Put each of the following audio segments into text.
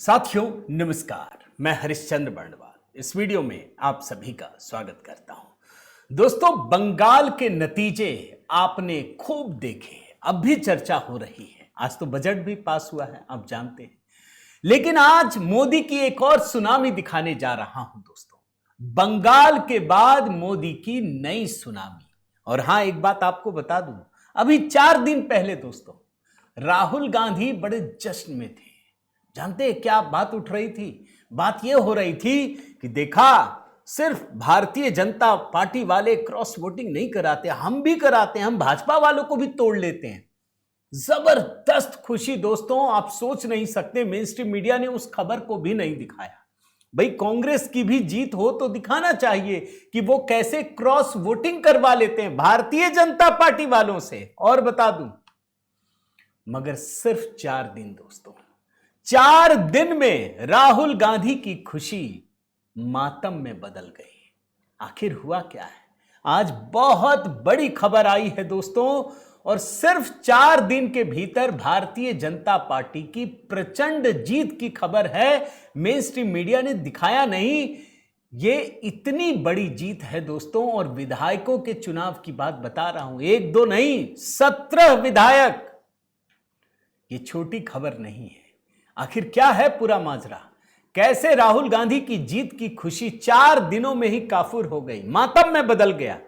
साथियों नमस्कार, मैं हरिश्चंद्र बर्णवाल इस वीडियो में आप सभी का स्वागत करता हूं। दोस्तों, बंगाल के नतीजे आपने खूब देखे, अब भी चर्चा हो रही है। आज तो बजट भी पास हुआ है, आप जानते हैं। लेकिन आज मोदी की एक और सुनामी दिखाने जा रहा हूं दोस्तों। बंगाल के बाद मोदी की नई सुनामी। और हां, एक बात आपको बता दूं, अभी 4 दिन पहले दोस्तों राहुल गांधी बड़े जश्न में थे। जानते हैं क्या बात उठ रही थी? बात यह हो रही थी कि देखा, सिर्फ भारतीय जनता पार्टी वाले क्रॉस वोटिंग नहीं कराते, हम भी कराते हैं, हम भाजपा वालों को भी तोड़ लेते हैं। जबरदस्त खुशी दोस्तों, आप सोच नहीं सकते। मेन स्ट्रीम मीडिया ने उस खबर को भी नहीं दिखाया। भाई, कांग्रेस की भी जीत हो तो दिखाना चाहिए कि वो कैसे क्रॉस वोटिंग करवा लेते हैं भारतीय जनता पार्टी वालों से। और बता दूं, मगर सिर्फ 4 दिन दोस्तों, 4 दिन में राहुल गांधी की खुशी मातम में बदल गई। आखिर हुआ क्या है? आज बहुत बड़ी खबर आई है दोस्तों, और सिर्फ 4 दिन के भीतर भारतीय जनता पार्टी की प्रचंड जीत की खबर है। मेन स्ट्रीम मीडिया ने दिखाया नहीं। ये इतनी बड़ी जीत है दोस्तों, और विधायकों के चुनाव की बात बता रहा हूं, 1 2 नहीं, 17 विधायक। ये छोटी खबर नहीं है। आखिर क्या है पूरा माजरा? कैसे राहुल गांधी की जीत की खुशी 4 दिनों में ही काफूर हो गई, मातम में बदल गया?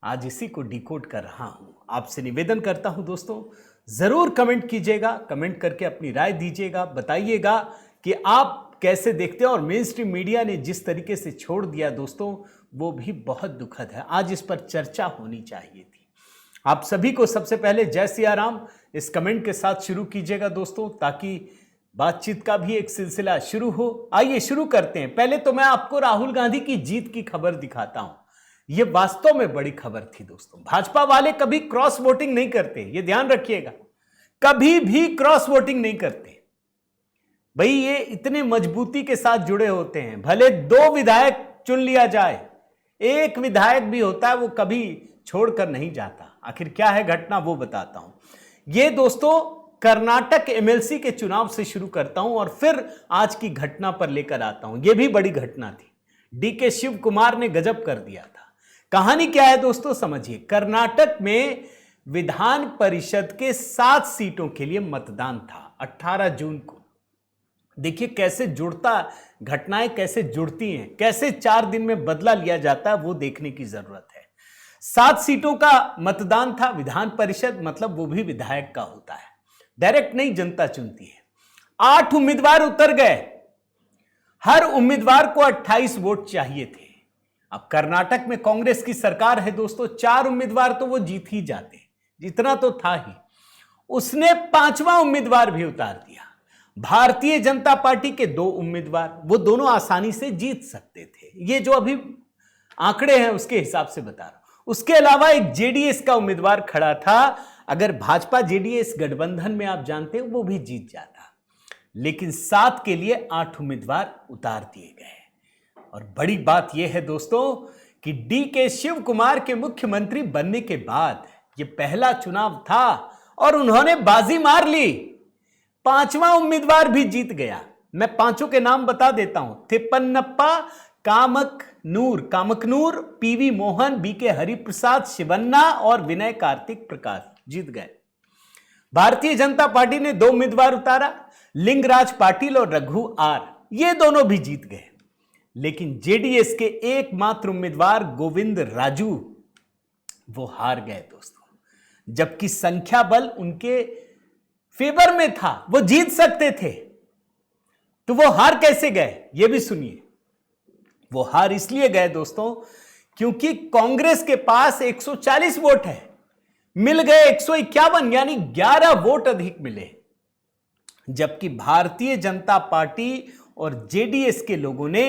आज इसी को डिकोड कर रहा हूं। आपसे निवेदन करता हूं दोस्तों, जरूर कमेंट कीजिएगा, कमेंट करके अपनी राय दीजिएगा, बताइएगा कि आप कैसे देखते हैं। और मेन स्ट्रीम मीडिया ने जिस तरीके से छोड़ दिया दोस्तों, वो भी बहुत दुखद है। आज इस पर चर्चा होनी चाहिए थी। आप सभी को सबसे पहले जय सिया राम इस कमेंट के साथ शुरू कीजिएगा दोस्तों, ताकि बातचीत का भी एक सिलसिला शुरू हो। आइए शुरू करते हैं। पहले तो मैं आपको राहुल गांधी की जीत की खबर दिखाता हूं। यह वास्तव में बड़ी खबर थी दोस्तों। भाजपा वाले कभी क्रॉस वोटिंग नहीं करते, यह ध्यान रखिएगा, कभी भी क्रॉस वोटिंग नहीं करते। भाई, ये इतने मजबूती के साथ जुड़े होते हैं। भले 2 विधायक चुन लिया जाए, 1 विधायक भी होता है, वो कभी छोड़कर नहीं जाता। आखिर क्या है घटना, वो बताता हूं। ये दोस्तों कर्नाटक एमएलसी के चुनाव से शुरू करता हूं और फिर आज की घटना पर लेकर आता हूं। यह भी बड़ी घटना थी। डीके शिव कुमार ने गजब कर दिया था। कहानी क्या है दोस्तों, समझिए। कर्नाटक में विधान परिषद के 7 सीटों के लिए मतदान था 18 जून को। देखिए कैसे जुड़ता, घटनाएं कैसे जुड़ती हैं, कैसे 4 दिन में बदला लिया जाता है, वो देखने की जरूरत है। 7 सीटों का मतदान था। विधान परिषद मतलब वो भी विधायक का होता है, डायरेक्ट नहीं, जनता चुनती है। 8 उम्मीदवार उतर गए। हर उम्मीदवार को 28 वोट चाहिए थे। अब कर्नाटक में कांग्रेस की सरकार है दोस्तों, 4 उम्मीदवार तो वो जीत ही जाते, जितना तो था ही। उसने 5वां उम्मीदवार भी उतार दिया। भारतीय जनता पार्टी के 2 उम्मीदवार, वो दोनों आसानी से जीत सकते थे। ये जो अभी आंकड़े हैं उसके हिसाब से बता रहा हूं। उसके अलावा एक जेडीएस का उम्मीदवार खड़ा था। अगर भाजपा जेडीएस गठबंधन में आप जानते हैं, वो भी जीत जाता। लेकिन 7 के लिए 8 उम्मीदवार उतार दिए गए। और बड़ी बात यह है दोस्तों कि डीके शिव कुमार के मुख्यमंत्री बनने के बाद यह पहला चुनाव था और उन्होंने बाजी मार ली। 5वां उम्मीदवार भी जीत गया। मैं 5 के नाम बता देता हूं। थिप्पन्नप्पा, कामकनूर, पीवी मोहन, बीके हरिप्रसाद, शिवन्ना और विनय कार्तिक प्रकाश जीत गए। भारतीय जनता पार्टी ने 2 उम्मीदवार उतारा, लिंगराज पाटिल और रघु आर, ये दोनों भी जीत गए। लेकिन जेडीएस के एकमात्र उम्मीदवार गोविंद राजू, वो हार गए दोस्तों। जबकि संख्या बल उनके फेवर में था, वो जीत सकते थे। तो वो हार कैसे गए, ये भी सुनिए। वो हार इसलिए गए दोस्तों क्योंकि कांग्रेस के पास 140 वोट है, मिल गए 151, यानी 11 वोट अधिक मिले। जबकि भारतीय जनता पार्टी और जेडीएस के लोगों ने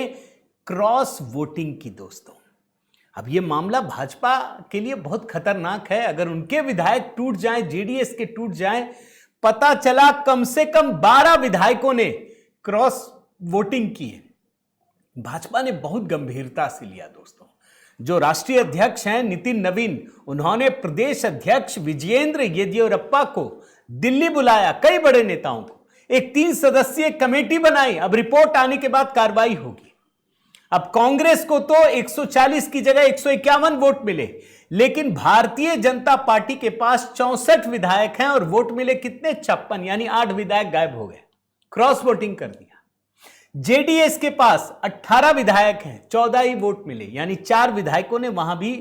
क्रॉस वोटिंग की दोस्तों। अब यह मामला भाजपा के लिए बहुत खतरनाक है। अगर उनके विधायक टूट जाएं, जेडीएस के टूट जाएं, पता चला कम से कम 12 विधायकों ने क्रॉस वोटिंग की है। भाजपा ने बहुत गंभीरता से लिया दोस्तों। जो राष्ट्रीय अध्यक्ष हैं नितिन नवीन, उन्होंने प्रदेश अध्यक्ष विजयेंद्र येदियुरप्पा को दिल्ली बुलाया, कई बड़े नेताओं को। एक 3 सदस्यीय कमेटी बनाई, अब रिपोर्ट आने के बाद कार्रवाई होगी। अब कांग्रेस को तो 140 की जगह 151 वोट मिले, लेकिन भारतीय जनता पार्टी के पास 64 विधायक हैं और वोट मिले कितने? 56, यानी 8 विधायक गायब हो गए, क्रॉस वोटिंग कर दिया। जेडीएस के पास 18 विधायक हैं, 14 ही वोट मिले, यानी 4 विधायकों ने वहां भी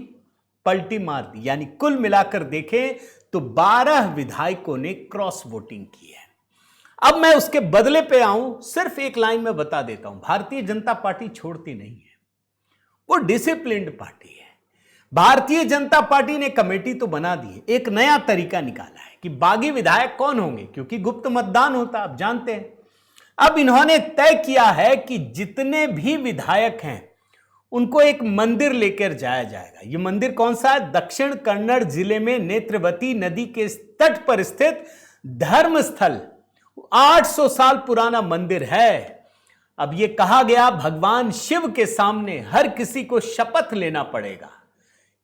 पलटी मार दी, यानी कुल मिलाकर देखें तो 12 विधायकों ने क्रॉस वोटिंग की है। अब मैं उसके बदले पे आऊं, सिर्फ एक लाइन में बता देता हूं, भारतीय जनता पार्टी छोड़ती नहीं है, वो डिसिप्लिन्ड पार्टी है। भारतीय जनता पार्टी ने कमेटी तो बना दी है, एक नया तरीका निकाला है कि बागी विधायक कौन होंगे, क्योंकि गुप्त मतदान होता, आप जानते हैं। अब इन्होंने तय किया है कि जितने भी विधायक हैं उनको एक मंदिर लेकर जाया जाएगा। यह मंदिर कौन सा है? दक्षिण कन्नड़ जिले में नेत्रवती नदी के तट पर स्थित धर्मस्थल, 800 साल पुराना मंदिर है। अब यह कहा गया भगवान शिव के सामने हर किसी को शपथ लेना पड़ेगा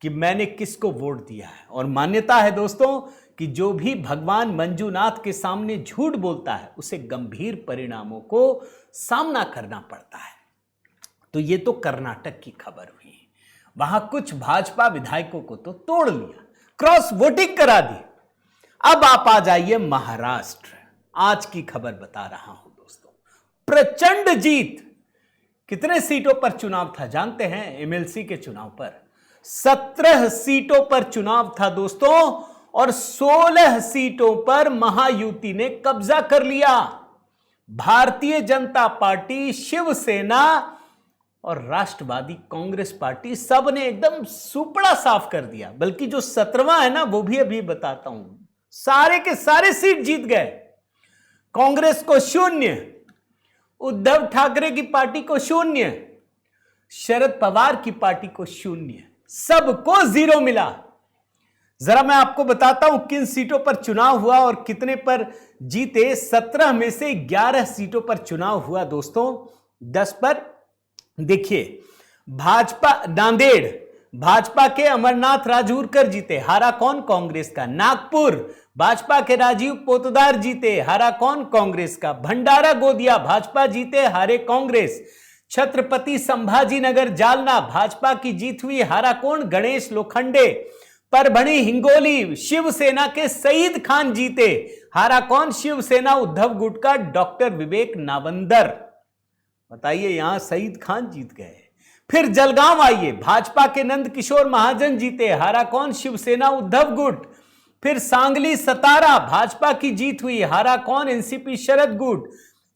कि मैंने किसको वोट दिया है। और मान्यता है दोस्तों कि जो भी भगवान मंजूनाथ के सामने झूठ बोलता है उसे गंभीर परिणामों को सामना करना पड़ता है। तो ये तो कर्नाटक की खबर हुई, वहां कुछ भाजपा विधायकों को तो तोड़ लिया, क्रॉस वोटिंग करा दी। अब आप आ जाइए महाराष्ट्र, आज की खबर बता रहा हूं दोस्तों, प्रचंड जीत। कितने सीटों पर चुनाव था जानते हैं? एमएलसी के चुनाव पर 17 सीटों पर चुनाव था दोस्तों, और 16 सीटों पर महायुति ने कब्जा कर लिया। भारतीय जनता पार्टी, शिवसेना और राष्ट्रवादी कांग्रेस पार्टी सब ने एकदम सुपड़ा साफ कर दिया। बल्कि जो 17वां है ना, वो भी अभी बताता हूं, सारे के सारे सीट जीत गए। कांग्रेस को 0, उद्धव ठाकरे की पार्टी को 0, शरद पवार की पार्टी को 0, सबको 0 मिला। जरा मैं आपको बताता हूं किन सीटों पर चुनाव हुआ और कितने पर जीते। 17 में से 11 सीटों पर चुनाव हुआ दोस्तों, 10 पर देखिए। भाजपा नांदेड़, भाजपा के अमरनाथ राजूरकर जीते, हारा कौन? कांग्रेस का। नागपुर, भाजपा के राजीव पोतदार जीते, हारा कौन? कांग्रेस का। भंडारा गोदिया, भाजपा जीते, हारे कांग्रेस। छत्रपति संभाजीनगर जालना, भाजपा की जीत हुई, हारा कौन? गणेश लोखंडे। परभणी हिंगोली, शिवसेना के सईद खान जीते, हारा कौन? शिवसेना उद्धव गुट का डॉक्टर विवेक नावंदर। बताइए, यहां सईद खान जीत गए। फिर जलगांव आइए, भाजपा के नंद किशोर महाजन जीते, हारा कौन? शिवसेना उद्धव गुट। फिर सांगली सतारा, भाजपा की जीत हुई, हारा कौन? एनसीपी शरद गुट।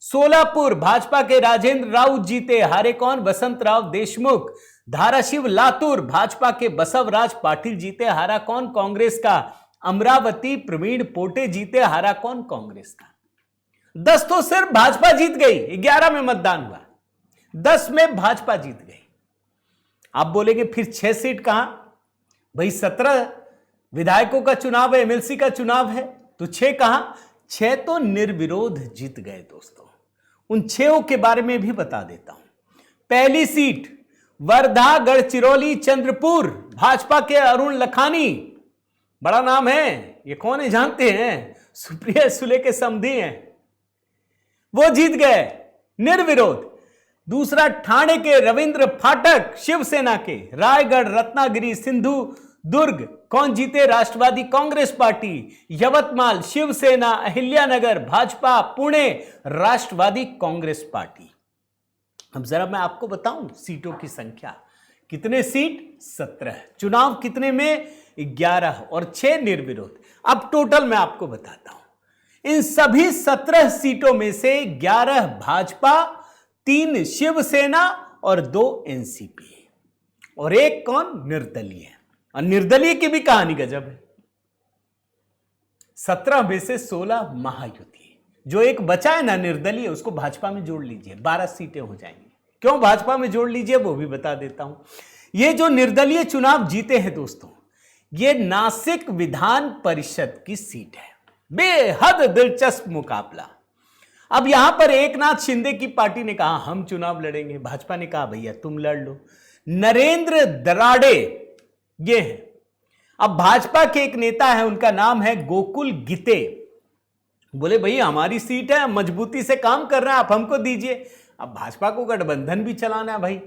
सोलापुर, भाजपा के राजेंद्र राउत जीते, हारे कौन? वसंत राव देशमुख। धाराशिव लातूर, भाजपा के बसवराज पाटिल जीते, हारा कौन? कांग्रेस का। अमरावती, प्रवीण पोटे जीते, हारा कौन? कांग्रेस का। 10 तो सिर्फ भाजपा जीत गई, 11 में मतदान हुआ, 10 में भाजपा जीत गई। आप बोलेंगे फिर 6 सीट कहां? भाई 17 विधायकों का चुनाव है, एमएलसी का चुनाव है, तो 6 कहां? 6 तो निर्विरोध जीत गए दोस्तों। उन 6 के बारे में भी बता देता हूं। पहली सीट वर्धा, गढ़चिरौली, चंद्रपुर, भाजपा के अरुण लखानी, बड़ा नाम है, ये कौन है जानते हैं? सुप्रिया सुले के समधी हैं, वो जीत गए निर्विरोध। दूसरा ठाणे के रविंद्र फाटक, शिवसेना के। रायगढ़, रत्नागिरी, सिंधु दुर्ग कौन जीते? राष्ट्रवादी कांग्रेस पार्टी। यवतमाल, शिवसेना। अहिल्यानगर, भाजपा। पुणे, राष्ट्रवादी कांग्रेस पार्टी। अब जरा मैं आपको बताऊं सीटों की संख्या। कितने सीट? 17। चुनाव कितने में? 11 और 6 निर्विरोध। अब टोटल मैं आपको बताता हूं। इन सभी 17 सीटों में से 11 भाजपा, 3 शिवसेना और 2 एनसीपी, और एक कौन? निर्दलीय। और निर्दलीय की भी कहानी गजब है। 17 में से 16 महायुति। जो एक बचा है ना निर्दलीय, उसको भाजपा में जोड़ लीजिए, 12 सीटें हो जाएंगी। क्यों भाजपा में जोड़ लीजिए वो भी बता देता हूं। ये जो निर्दलीय चुनाव जीते हैं दोस्तों, ये नासिक विधान परिषद की सीट है। बेहद दिलचस्प मुकाबला। अब यहां पर एकनाथ शिंदे की पार्टी ने कहा हम चुनाव लड़ेंगे, भाजपा ने कहा भैया तुम लड़ लो। नरेंद्र दराड़े ये है। अब भाजपा के एक नेता है, उनका नाम है गोकुल गिते, बोले भाई हमारी सीट है, मजबूती से काम कर रहे हैं, आप हमको दीजिए। अब भाजपा को गठबंधन भी चलाना है भाई,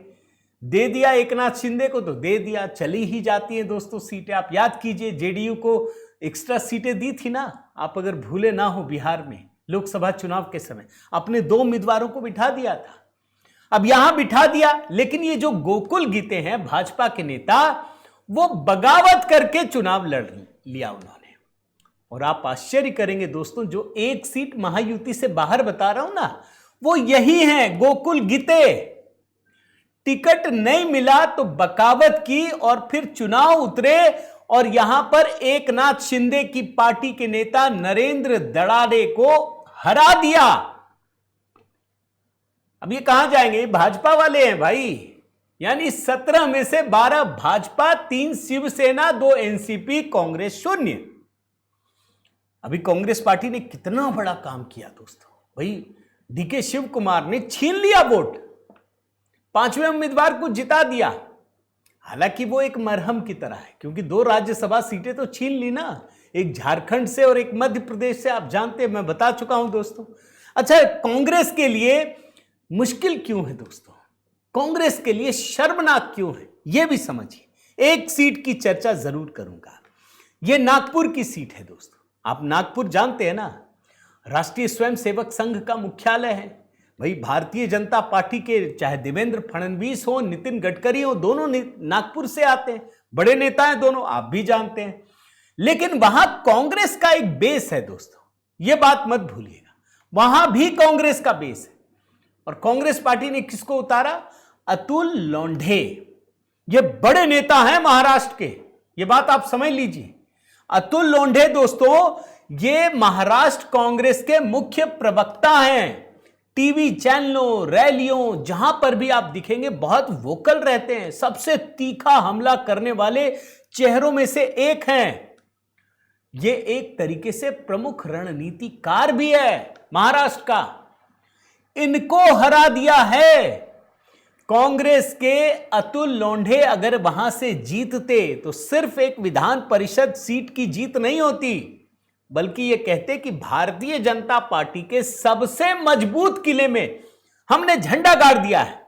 दे दिया एक नाथ शिंदे को तो दे दिया, चली ही जाती है दोस्तों सीटें। आप याद कीजिए जेडीयू को एक्स्ट्रा सीटें दी थी ना, आप अगर भूले ना हो, बिहार में लोकसभा चुनाव के समय अपने 2 उम्मीदवारों को बिठा दिया था। अब यहां बिठा दिया, लेकिन ये जो गोकुल गीते हैं भाजपा के नेता, वो बगावत करके चुनाव लड़ लिया उन्होंने। और आप आश्चर्य करेंगे दोस्तों, जो 1 सीट महायुति से बाहर बता रहा हूं ना, वो यही है गोकुल गीते। टिकट नहीं मिला तो बगावत की और फिर चुनाव उतरे और यहां पर एकनाथ शिंदे की पार्टी के नेता नरेंद्र दड़ाड़े को हरा दिया। अब ये कहां जाएंगे? भाजपा वाले हैं भाई, यानी 17 में से 12 भाजपा, 3 शिवसेना, 2 एनसीपी, कांग्रेस 0। अभी कांग्रेस पार्टी ने कितना बड़ा काम किया दोस्तों भाई, डीके शिव कुमार ने छीन लिया वोट, 5वें उम्मीदवार को जिता दिया। हालांकि वो एक मरहम की तरह है, क्योंकि 2 राज्यसभा सीटें तो छीन ली ना, एक झारखंड से और एक मध्य प्रदेश से। आप जानते हैं, मैं बता चुका हूं दोस्तों। अच्छा, कांग्रेस के लिए मुश्किल क्यों है दोस्तों, कांग्रेस के लिए शर्मनाक क्यों है, यह भी समझिए। एक सीट की चर्चा जरूर करूंगा, यह नागपुर की सीट है दोस्तों। आप नागपुर जानते हैं ना, राष्ट्रीय स्वयंसेवक संघ का मुख्यालय है भाई। भारतीय जनता पार्टी के चाहे देवेंद्र फडणवीस हो, नितिन गडकरी हो, दोनों नागपुर से आते हैं, बड़े नेता हैं दोनों, आप भी जानते हैं। लेकिन वहां कांग्रेस का एक बेस है दोस्तों, यह बात मत भूलिएगा, वहां भी कांग्रेस का बेस है। और कांग्रेस पार्टी ने किसको उतारा? अतुल लोंढे। ये बड़े नेता हैं महाराष्ट्र के, ये बात आप समझ लीजिए। अतुल लोंढे दोस्तों, ये महाराष्ट्र कांग्रेस के मुख्य प्रवक्ता हैं। टीवी चैनलों, रैलियों, जहां पर भी आप दिखेंगे बहुत वोकल रहते हैं, सबसे तीखा हमला करने वाले चेहरों में से एक हैं। ये एक तरीके से प्रमुख रणनीतिकार भी है महाराष्ट्र का। इनको हरा दिया है कांग्रेस के अतुल लोंढे। अगर वहां से जीतते तो सिर्फ एक विधान परिषद सीट की जीत नहीं होती, बल्कि ये कहते कि भारतीय जनता पार्टी के सबसे मजबूत किले में हमने झंडा गाड़ दिया है।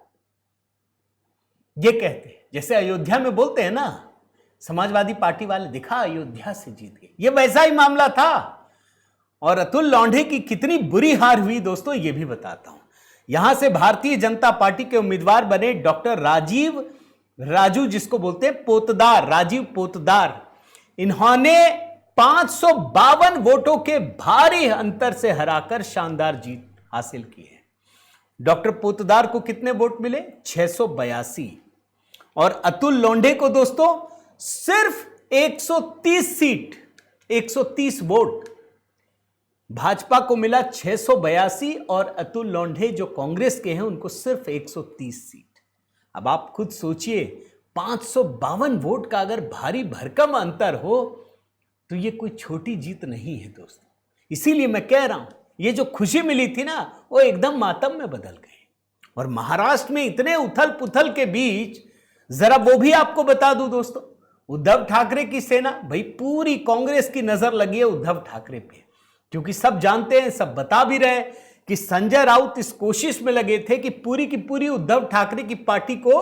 ये कहते, जैसे अयोध्या में बोलते हैं ना, समाजवादी पार्टी वाले दिखा अयोध्या से जीत गए, ये वैसा ही मामला था। और अतुल लोंढे की कितनी बुरी हार हुई दोस्तों, ये भी बताता हूं। यहां से भारतीय जनता पार्टी के उम्मीदवार बने डॉक्टर राजू, जिसको बोलते हैं पोतदार, राजीव पोतदार। इन्होंने 552 वोटों के भारी अंतर से हराकर शानदार जीत हासिल की है। डॉक्टर पोतदार को कितने वोट मिले? 682। और अतुल लोंढे को दोस्तों सिर्फ 130 सीट, 130 वोट। भाजपा को मिला 682 और अतुल लोंढे जो कांग्रेस के हैं उनको सिर्फ 130 सीट। अब आप खुद सोचिए, 552 वोट का अगर भारी भरकम अंतर हो तो ये कोई छोटी जीत नहीं है दोस्तों। इसीलिए मैं कह रहा हूं, ये जो खुशी मिली थी ना, वो एकदम मातम में बदल गई। और महाराष्ट्र में इतने उथल पुथल के बीच जरा वो भी आपको बता दूं दोस्तों, उद्धव ठाकरे की सेना, भाई पूरी कांग्रेस की नजर लगी है उद्धव ठाकरे पे, क्योंकि सब जानते हैं, सब बता भी रहे कि संजय राउत इस कोशिश में लगे थे कि पूरी की पूरी उद्धव ठाकरे की पार्टी को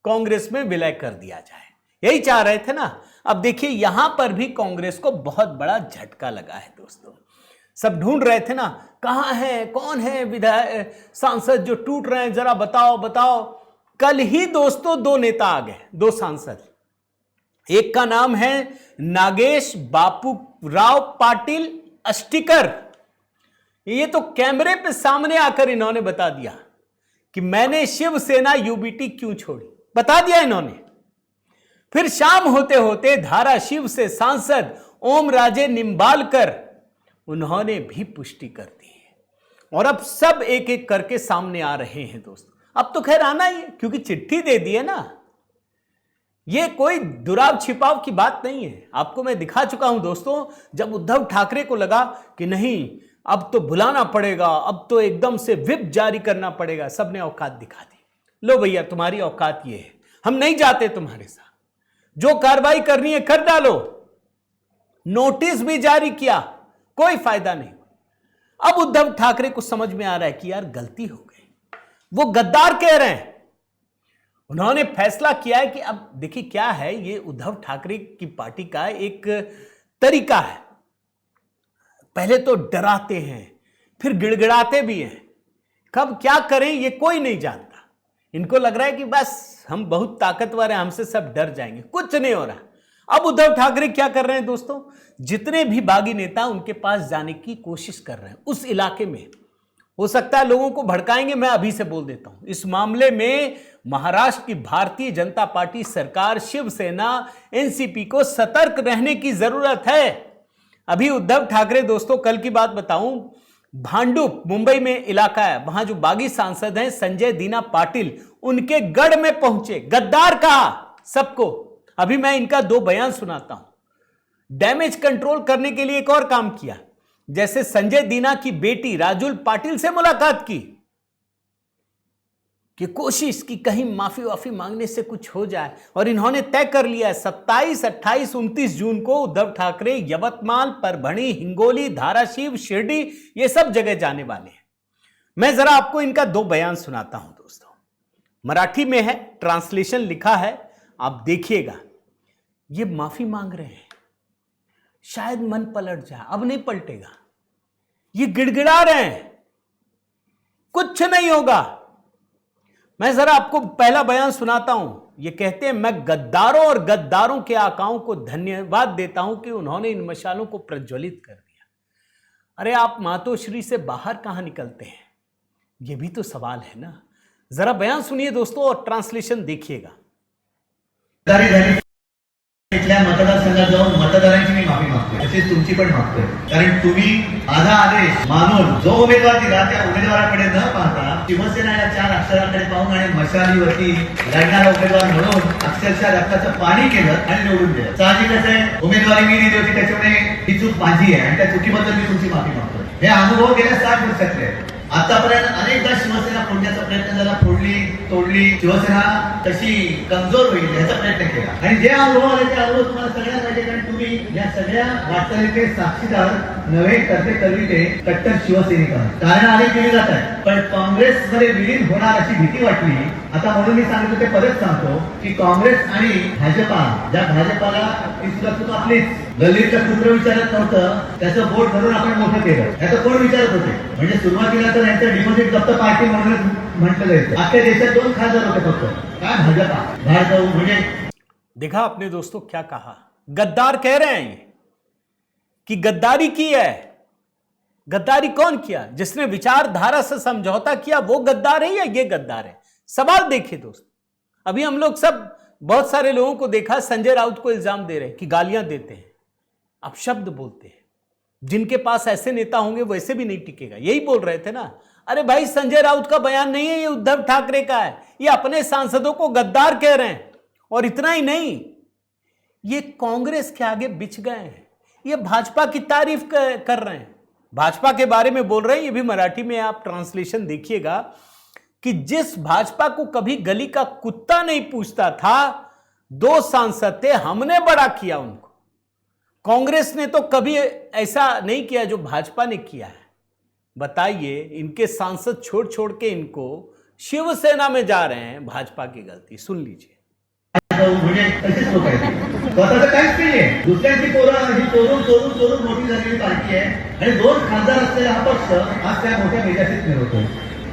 कांग्रेस में विलय कर दिया जाए, यही चाह रहे थे ना। अब देखिए यहां पर भी कांग्रेस को बहुत बड़ा झटका लगा है दोस्तों। सब ढूंढ रहे थे ना, कहां है, कौन है विधायक सांसद जो टूट रहे हैं, जरा बताओ बताओ। कल ही दोस्तों 2 नेता आ गए, 2 सांसद। एक का नाम है नागेश बापूराव पाटिल अस्टिकर। ये तो कैमरे पे सामने आकर इन्होंने बता दिया कि मैंने शिवसेना यूबीटी क्यों छोड़ी, बता दिया इन्होंने। फिर शाम होते होते धाराशिव से सांसद ओम राजे निंबालकर, उन्होंने भी पुष्टि कर दी है। और अब सब एक एक करके सामने आ रहे हैं दोस्तों। अब तो खैर आना ही है, क्योंकि चिट्ठी दे दी है ना। ये कोई दुराव छिपाव की बात नहीं है। आपको मैं दिखा चुका हूं दोस्तों, जब उद्धव ठाकरे को लगा कि नहीं अब तो बुलाना पड़ेगा, अब तो एकदम से व्हिप जारी करना पड़ेगा, सबने औकात दिखा दी। लो भैया तुम्हारी औकात ये है, हम नहीं जाते तुम्हारे साथ, जो कार्रवाई करनी है कर डालो। नोटिस भी जारी किया, कोई फायदा नहीं। अब उद्धव ठाकरे को समझ में आ रहा है कि यार गलती हो गई, वो गद्दार कह रहे हैं। उन्होंने फैसला किया है कि अब देखिए क्या है, ये उद्धव ठाकरे की पार्टी का एक तरीका है, पहले तो डराते हैं फिर गिड़गिड़ाते भी हैं, कब क्या करें ये कोई नहीं जानता। इनको लग रहा है कि बस हम बहुत ताकतवर हैं, हमसे सब डर जाएंगे, कुछ नहीं हो रहा। अब उद्धव ठाकरे क्या कर रहे हैं दोस्तों, जितने भी बागी नेता उनके पास जाने की कोशिश कर रहे हैं उस इलाके में। हो सकता है लोगों को भड़काएंगे, मैं अभी से बोल देता हूं, इस मामले में महाराष्ट्र की भारतीय जनता पार्टी सरकार, शिवसेना, एनसीपी को सतर्क रहने की जरूरत है। अभी उद्धव ठाकरे दोस्तों, कल की बात बताऊं, भांडुप मुंबई में इलाका है, वहां जो बागी सांसद हैं संजय दीना पाटिल, उनके गढ़ में पहुंचे, गद्दार कहा सबको। अभी मैं इनका 2 बयान सुनाता हूं। डैमेज कंट्रोल करने के लिए एक और काम किया, जैसे संजय दीना की बेटी राजुल पाटिल से मुलाकात की कि कोशिश की कहीं माफी वाफी मांगने से कुछ हो जाए, और इन्होंने तय कर लिया है 27, 28, 29 जून को उद्धव ठाकरे यवतमाल, परभणी, हिंगोली, धाराशिव, शिरडी, ये सब जगह जाने वाले हैं। मैं जरा आपको इनका 2 बयान सुनाता हूं दोस्तों, मराठी में है, ट्रांसलेशन लिखा है, आप देखिएगा। ये माफी मांग रहे हैं, शायद मन पलट जाए, अब नहीं पलटेगा। ये गिड़गिड़ा रहे हैं, कुछ नहीं होगा। मैं जरा आपको पहला बयान सुनाता हूं। ये कहते हैं, मैं गद्दारों और गद्दारों के आकाओं को धन्यवाद देता हूं कि उन्होंने इन मशालों को प्रज्वलित कर दिया। अरे आप मातोश्री से बाहर कहां निकलते हैं, ये भी तो सवाल है ना। जरा बयान सुनिए दोस्तों और ट्रांसलेशन देखिएगा। इथल्या मतदारसंघात जाऊन मतदारांची मी माफी मागतोय, तसेच तुमची पण मागतोय, कारण तुम्ही माझा आदेश मानून जो उमेदवार दिला त्या उमेदवाराकडे न पाहता शिवसेना या 4 अक्षरांकडे पाहून आणि मशालीवरती लढणारा उमेदवार म्हणून अक्षरशः रक्ताचं पाणी केलं आणि निवडून दिलं। साहजिकच आहे, उमेदवारी मी दिली होती, त्याच्यामुळे ही चूक माझी आहे आणि त्या चुकीबद्दल मी तुमची माफी मागतोय। हे अनुभव गेल्या 60 वर्षाचे आहेत। आतापर्यंत अनेकदा शिवसेना फोडण्याचा प्रयत्न झाला, फोडली तोडली, शिवसेना कशी कमजोर होईल याचा प्रयत्न केला, आणि जे अनुभव आले ते अनुभव तुम्हाला सगळ्यांना माहिती, कारण तुम्ही या सगळ्या वाटचालीचे साक्षीदार नव्हे, करते करविते कट्टर शिवसैनिक आहात। कारण अनेक दिली जात आहे, पण काँग्रेसमध्ये विलीन होणार अशी भीती वाटली। आता म्हणून मी सांगितलं ते परत सांगतो की काँग्रेस आणि भाजपा, ज्या भाजपाला ही सुद्धा चूक आपलीच, ललितचं कुत्र विचारत नव्हतं, त्याचं बोट धरून आपण मोठं केलं, याचं कोण विचारत होते? म्हणजे सुरुवातीला तर यांचं डिपॉझिट जप्त पार्टी म्हणून म्हटलं जायचं। अख्ख्या देशात 2 खासदार होते फक्त, काय भाजपा भारत म्हणजे। देखा आपने दोस्तों क्या कहा, गद्दार कह रहे हैं ये कि गद्दारी की है। गद्दारी कौन किया? जिसने विचारधारा से समझौता किया वो गद्दार है या ये गद्दार है? सवाल देखिए दोस्तों, अभी हम लोग सब बहुत सारे लोगों को देखा संजय राउत को इल्जाम दे रहे हैं कि गालियां देते हैं, अब शब्द बोलते हैं। जिनके पास ऐसे नेता होंगे वैसे भी नहीं टिकेगा, यही बोल रहे थे ना। अरे भाई, संजय राउत का बयान नहीं है, ये उद्धव ठाकरे का है। ये अपने सांसदों को गद्दार कह रहे हैं, और इतना ही नहीं, ये कांग्रेस के आगे बिछ गए हैं, ये भाजपा की तारीफ कर रहे हैं, भाजपा के बारे में बोल रहे हैं। ये भी मराठी में आप ट्रांसलेशन देखिएगा कि जिस भाजपा को कभी गली का कुत्ता नहीं पूछता था, 2 सांसद थे, हमने बड़ा किया उनको। कांग्रेस ने तो कभी ऐसा नहीं किया जो भाजपा ने किया है। बताइए, इनके सांसद छोड़ छोड़ के इनको शिवसेना में जा रहे हैं, भाजपा की गलती। सुन लीजिए। म्हणजे तसेच लोक आहेत, स्वतःचं काहीच नाहीये, दुसऱ्यांची पोरं अशी चोरून चोरून चोरून मोठी झालेली पार्टी आहे, आणि 2 खासदार असलेला हा पक्ष आज त्या मोठ्या मेजाशीत मिळवतोय।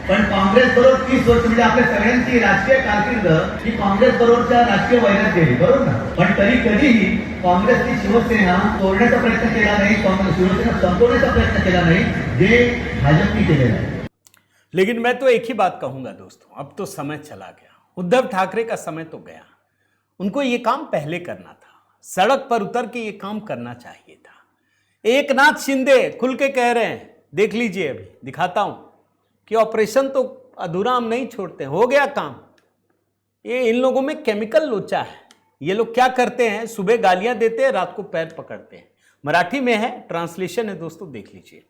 पण काँग्रेस बरोबर 30 वर्ष, म्हणजे आपल्या सगळ्यांची राजकीय कारकीर्द ही काँग्रेस बरोबरच्या राजकीय वैरात गेली, बरोबर ना। पण तरी कधीही काँग्रेसची शिवसेना तोडण्याचा प्रयत्न केला नाही, काँग्रेस शिवसेना संपवण्याचा प्रयत्न केला नाही, जे भाजपने केलेलं आहे। लेकिन मैं तो एक ही बात कहूंगा दोस्तों, अब तो समय चला गया, उद्धव ठाकरे का समय तो गया। उनको ये काम पहले करना था, सड़क पर उतर के ये काम करना चाहिए था। एकनाथ शिंदे खुल के कह रहे हैं, देख लीजिए, अभी दिखाता हूं कि ऑपरेशन तो अधूरा हम नहीं छोड़ते, हो गया काम। ये इन लोगों में केमिकल लोचा है। ये लोग क्या करते हैं, सुबह गालियां देते हैं, रात को पैर पकड़ते हैं। मराठी में है, ट्रांसलेशन है दोस्तों, देख लीजिए।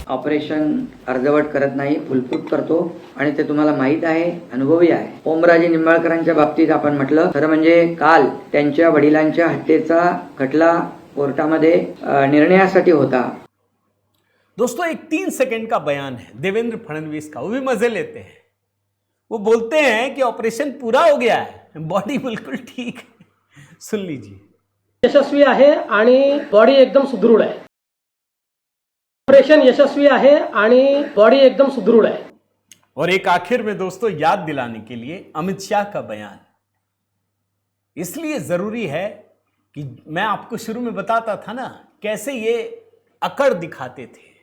ऑपरेशन अर्धवट करत नाही, फुलफूट करतो, आणि ते तुम्हाला माहित आहे, अनुभवी आहे। ओमराजे निंबाळकरांच्या बाबतीत आपण म्हटलं खरं म्हणजे काल त्यांच्या वडिलांच्या हत्येचा खटला कोर्टामध्ये निर्णयासाठी होता। दोस्तों एक 3 सेकंड का बयान है देवेंद्र फडणवीस का, वो भी मजे लेते हैं। वो बोलते हैं कि ऑपरेशन पूरा हो गया है, बॉडी बिल्कुल ठीक है। सुन लीजिए। यशस्वी आहे आणि बॉडी एकदम सुदृढ आहे। ऑपरेशन यशस्वी आहे आणि बॉडी एकदम सुदृढ आहे। और एक आखिर में दोस्तों याद दिलाने के लिए अमित शाह का बयान इसलिए जरूरी है कि मैं आपको शुरू में बताता था ना कैसे ये अकड़ दिखाते थे,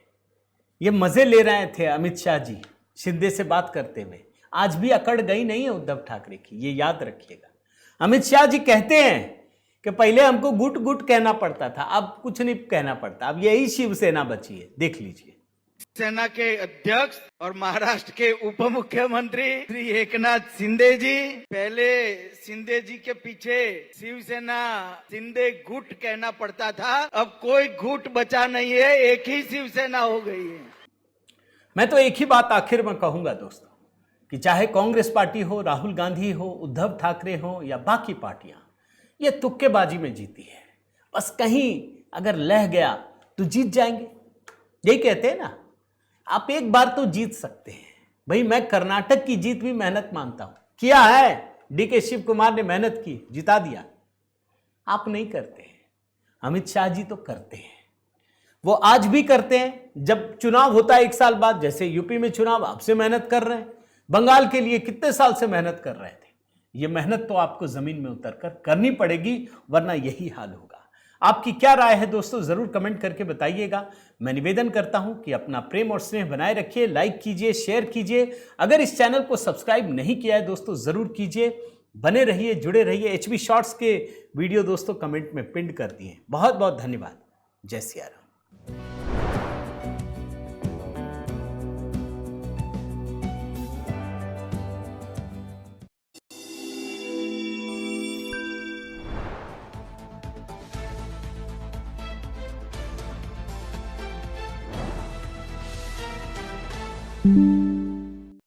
ये मजे ले रहे थे अमित शाह जी शिंदे से बात करते हुए। आज भी अकड़ गई नहीं है उद्धव ठाकरे की, ये याद रखिएगा। अमित शाह जी कहते हैं कि पहले हमको गुट गुट कहना पड़ता था, अब कुछ नहीं कहना पड़ता, अब यही शिवसेना बची है। देख लीजिए। सेना के अध्यक्ष और महाराष्ट्र के उप मुख्यमंत्री श्री एकनाथ शिंदे जी, पहले शिंदे जी के पीछे शिवसेना शिंदे गुट कहना पड़ता था, अब कोई गुट बचा नहीं है, एक ही शिवसेना हो गई है। मैं तो एक ही बात आखिर में कहूंगा दोस्तों कि चाहे कांग्रेस पार्टी हो, राहुल गांधी हो, उद्धव ठाकरे हो या बाकी पार्टियां, ये तुक्केबाजी में जीती है। बस कहीं अगर लह गया तो जीत जाएंगे, यही कहते हैं ना। आप एक बार तो जीत सकते हैं भाई। मैं कर्नाटक की जीत भी मेहनत मानता हूं, किया है, डीके शिव कुमार ने मेहनत की, जिता दिया। आप नहीं करते हैं, अमित शाह जी तो करते हैं। वो आज भी करते हैं, जब चुनाव होता है 1 साल बाद, जैसे यूपी में चुनाव, आपसे मेहनत कर रहे हैं। बंगाल के लिए कितने साल से मेहनत कर रहे थे। ये मेहनत तो आपको जमीन में उतरकर करनी पड़ेगी, वरना यही हाल होगा। आपकी क्या राय है दोस्तों, जरूर कमेंट करके बताइएगा। मैं निवेदन करता हूं कि अपना प्रेम और स्नेह बनाए रखिए, लाइक कीजिए, शेयर कीजिए। अगर इस चैनल को सब्सक्राइब नहीं किया है दोस्तों जरूर कीजिए। बने रहिए, जुड़े रहिए। HB शॉर्ट्स के वीडियो दोस्तों कमेंट में पिन कर दिए। बहुत बहुत धन्यवाद। जय सिया राम। thank you